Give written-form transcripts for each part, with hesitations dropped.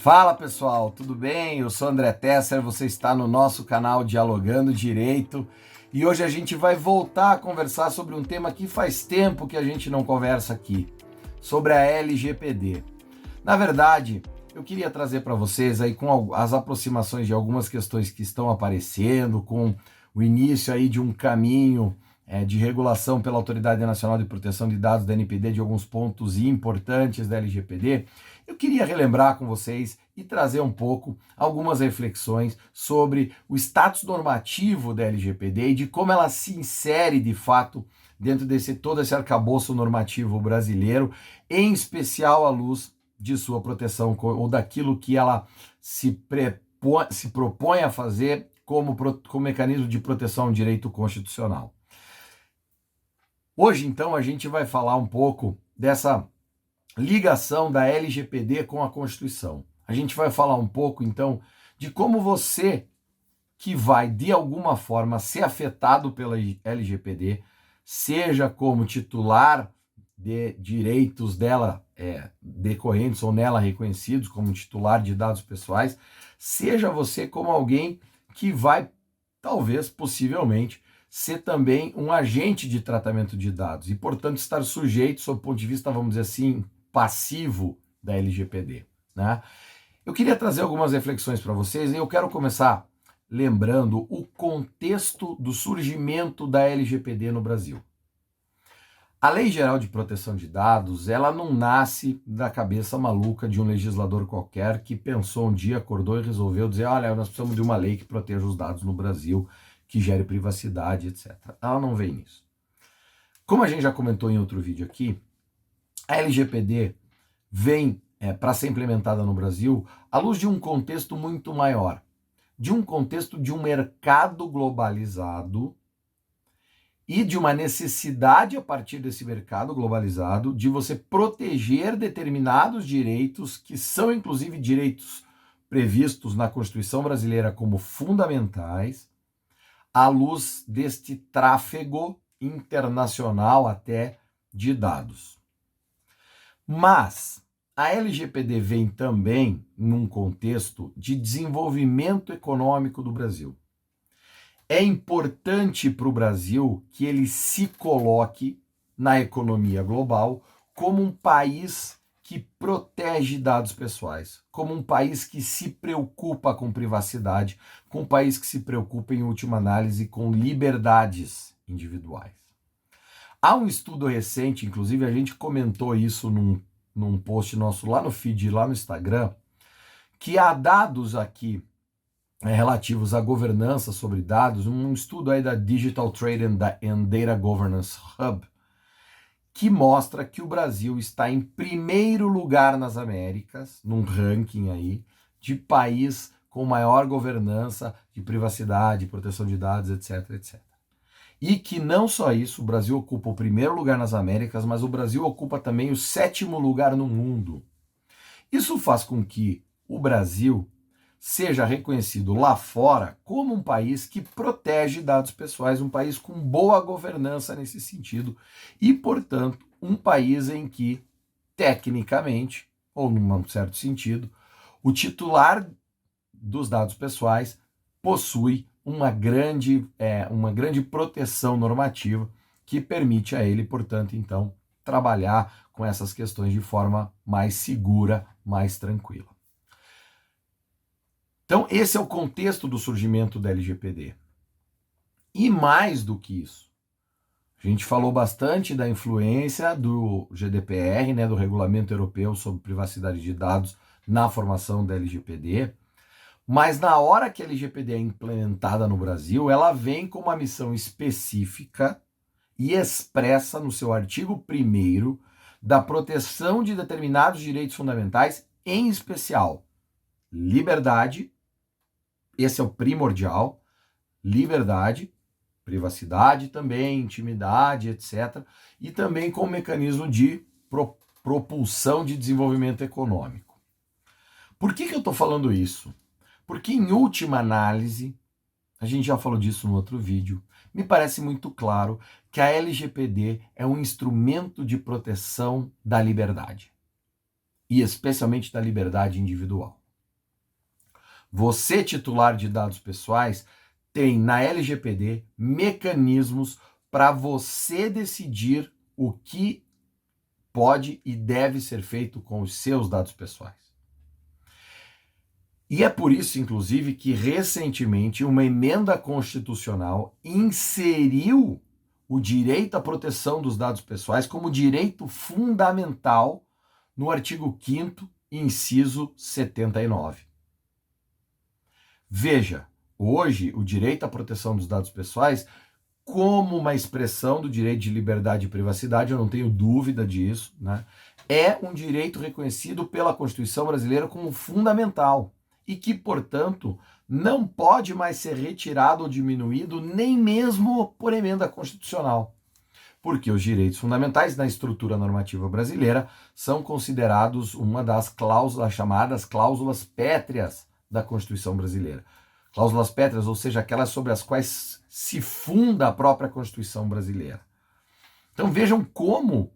Fala pessoal, tudo bem? Eu sou André Tesser, você está no nosso canal Dialogando Direito e hoje a gente vai voltar a conversar sobre um tema que faz tempo que a gente não conversa aqui, sobre a LGPD. Na verdade, eu queria trazer para vocês aí com as aproximações de algumas questões que estão aparecendo, com o início aí de um caminho de regulação pela Autoridade Nacional de Proteção de Dados da NPD de alguns pontos importantes da LGPD. Eu queria relembrar com vocês e trazer um pouco algumas reflexões sobre o status normativo da LGPD e de como ela se insere de fato dentro desse todo esse arcabouço normativo brasileiro, em especial à luz de sua proteção ou daquilo que ela se propõe a fazer como mecanismo de proteção ao direito constitucional. Hoje, então, a gente vai falar um pouco dessa ligação da LGPD com a Constituição. A gente vai falar um pouco, então, de como você, que vai, de alguma forma, ser afetado pela LGPD, seja como titular de direitos dela decorrentes ou nela reconhecidos como titular de dados pessoais, seja você como alguém que vai, talvez, possivelmente, ser também um agente de tratamento de dados e, portanto, estar sujeito, sob o ponto de vista, vamos dizer assim, passivo da LGPD, né? Eu queria trazer algumas reflexões para vocês e eu quero começar lembrando o contexto do surgimento da LGPD no Brasil. A Lei Geral de Proteção de Dados, ela não nasce da cabeça maluca de um legislador qualquer que pensou um dia, acordou e resolveu dizer, olha, nós precisamos de uma lei que proteja os dados no Brasil, que gere privacidade, etc. Ela não vem nisso. Como a gente já comentou em outro vídeo aqui, a LGPD vem para ser implementada no Brasil à luz de um contexto muito maior, de um contexto de um mercado globalizado e de uma necessidade a partir desse mercado globalizado de você proteger determinados direitos que são inclusive direitos previstos na Constituição brasileira como fundamentais, à luz deste tráfego internacional até de dados. Mas a LGPD vem também num contexto de desenvolvimento econômico do Brasil. É importante para o Brasil que ele se coloque na economia global como um país que protege dados pessoais, como um país que se preocupa com privacidade, com um país que se preocupa, em última análise, com liberdades individuais. Há um estudo recente, inclusive a gente comentou isso num post nosso lá no feed, lá no Instagram, que há dados aqui relativos à governança sobre dados, um estudo aí da Digital Trade and Data Governance Hub, que mostra que o Brasil está em primeiro lugar nas Américas, num ranking aí, de país com maior governança de privacidade, proteção de dados, etc, etc. E que não só isso, o Brasil ocupa o primeiro lugar nas Américas, mas o Brasil ocupa também o 7º lugar no mundo. Isso faz com que o Brasil seja reconhecido lá fora como um país que protege dados pessoais, um país com boa governança nesse sentido e, portanto, um país em que, tecnicamente, ou num certo sentido, o titular dos dados pessoais possui uma grande proteção normativa que permite a ele, portanto, então, trabalhar com essas questões de forma mais segura, mais tranquila. Então, esse é o contexto do surgimento da LGPD. E mais do que isso, a gente falou bastante da influência do GDPR, né, do Regulamento Europeu sobre Privacidade de Dados, na formação da LGPD, mas na hora que a LGPD é implementada no Brasil, ela vem com uma missão específica e expressa no seu artigo 1º da proteção de determinados direitos fundamentais, em especial liberdade, esse é o primordial, liberdade, privacidade também, intimidade, etc. E também com o mecanismo de propulsão de desenvolvimento econômico. Por que eu estou falando isso? Porque, em última análise, a gente já falou disso no outro vídeo, me parece muito claro que a LGPD é um instrumento de proteção da liberdade, e especialmente da liberdade individual. Você, titular de dados pessoais, tem na LGPD mecanismos para você decidir o que pode e deve ser feito com os seus dados pessoais. E é por isso, inclusive, que recentemente uma emenda constitucional inseriu o direito à proteção dos dados pessoais como direito fundamental no artigo 5º, inciso 79. Veja, hoje o direito à proteção dos dados pessoais, como uma expressão do direito de liberdade e privacidade, eu não tenho dúvida disso, né? É um direito reconhecido pela Constituição brasileira como fundamental e que, portanto, não pode mais ser retirado ou diminuído nem mesmo por emenda constitucional. Porque os direitos fundamentais na estrutura normativa brasileira são considerados uma das cláusulas chamadas cláusulas pétreas da Constituição brasileira. Cláusulas pétreas, ou seja, aquelas sobre as quais se funda a própria Constituição brasileira. Então vejam como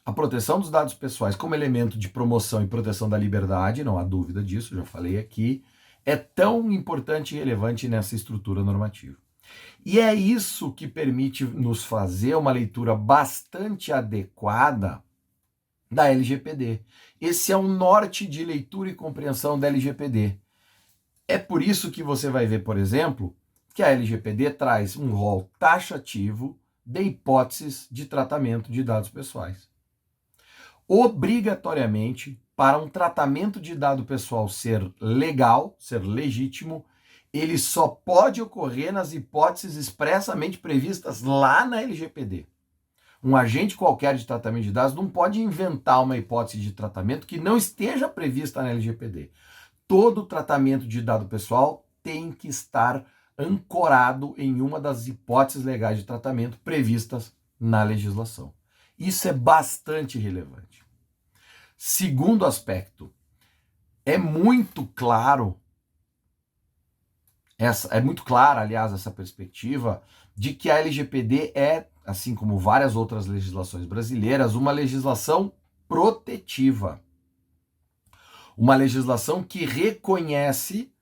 a proteção dos dados pessoais como elemento de promoção e proteção da liberdade, não há dúvida disso, já falei aqui, é tão importante e relevante nessa estrutura normativa. E é isso que permite nos fazer uma leitura bastante adequada da LGPD. Esse é o norte de leitura e compreensão da LGPD. É por isso que você vai ver, por exemplo, que a LGPD traz um rol taxativo de hipóteses de tratamento de dados pessoais. Obrigatoriamente, para um tratamento de dado pessoal ser legal, ser legítimo, ele só pode ocorrer nas hipóteses expressamente previstas lá na LGPD. Um agente qualquer de tratamento de dados não pode inventar uma hipótese de tratamento que não esteja prevista na LGPD. Todo tratamento de dado pessoal tem que estar ancorado em uma das hipóteses legais de tratamento previstas na legislação. Isso é bastante relevante. Segundo aspecto, é muito clara, aliás, essa perspectiva de que a LGPD é, assim como várias outras legislações brasileiras, uma legislação protetiva. Uma legislação que reconhece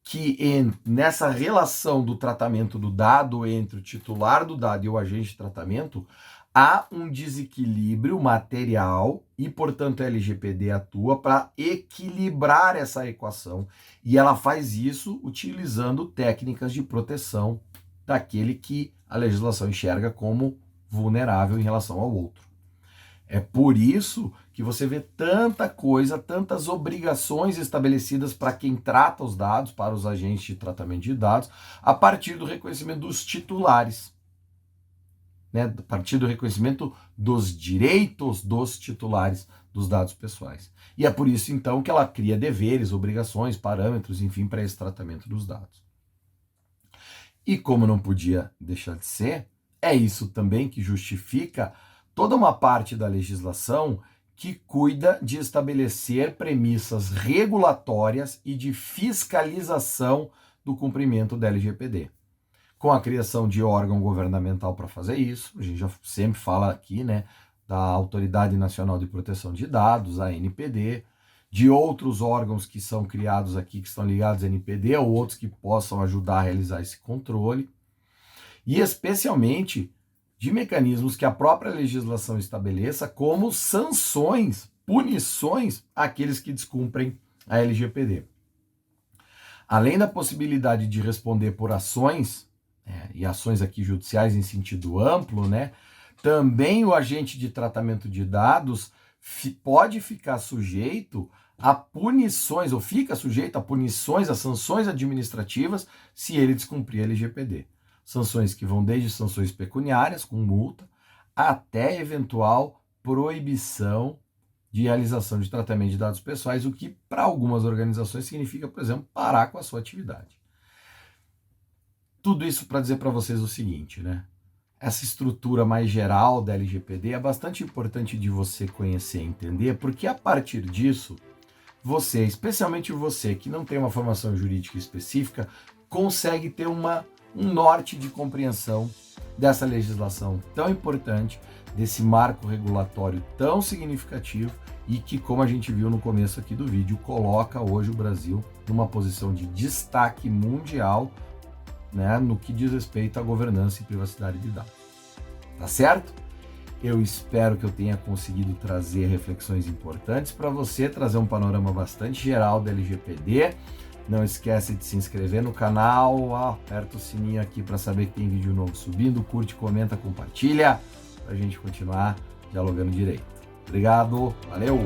que nessa relação do tratamento do dado entre o titular do dado e o agente de tratamento, há um desequilíbrio material e, portanto, a LGPD atua para equilibrar essa equação. E ela faz isso utilizando técnicas de proteção daquele que a legislação enxerga como vulnerável em relação ao outro. É por isso que você vê tanta coisa, tantas obrigações estabelecidas para quem trata os dados, para os agentes de tratamento de dados, a partir do reconhecimento dos titulares, né? A partir do reconhecimento dos direitos dos titulares dos dados pessoais. E é por isso, então, que ela cria deveres, obrigações, parâmetros, enfim, para esse tratamento dos dados. E como não podia deixar de ser, é isso também que justifica toda uma parte da legislação que cuida de estabelecer premissas regulatórias e de fiscalização do cumprimento da LGPD. Com a criação de órgão governamental para fazer isso, a gente já sempre fala aqui, né, da Autoridade Nacional de Proteção de Dados, a ANPD, de outros órgãos que são criados aqui, que estão ligados à ANPD, ou outros que possam ajudar a realizar esse controle, e especialmente de mecanismos que a própria legislação estabeleça como sanções, punições àqueles que descumprem a LGPD. Além da possibilidade de responder por ações, e ações aqui judiciais em sentido amplo, né, também o agente de tratamento de dados pode ficar sujeito a punições, ou fica sujeito a punições, a sanções administrativas, se ele descumprir a LGPD. Sanções que vão desde sanções pecuniárias, com multa, até eventual proibição de realização de tratamento de dados pessoais, o que para algumas organizações significa, por exemplo, parar com a sua atividade. Tudo isso para dizer para vocês o seguinte, né? Essa estrutura mais geral da LGPD é bastante importante de você conhecer e entender, porque a partir disso, você, especialmente você que não tem uma formação jurídica específica, consegue ter uma um norte de compreensão dessa legislação tão importante, desse marco regulatório tão significativo e que, como a gente viu no começo aqui do vídeo, coloca hoje o Brasil numa posição de destaque mundial, né, no que diz respeito à governança e privacidade de dados. Tá certo? Eu espero que eu tenha conseguido trazer reflexões importantes para você, trazer um panorama bastante geral da LGPD. Não esquece de se inscrever no canal, aperta o sininho aqui para saber que tem vídeo novo subindo, curte, comenta, compartilha, para a gente continuar dialogando direito. Obrigado, valeu!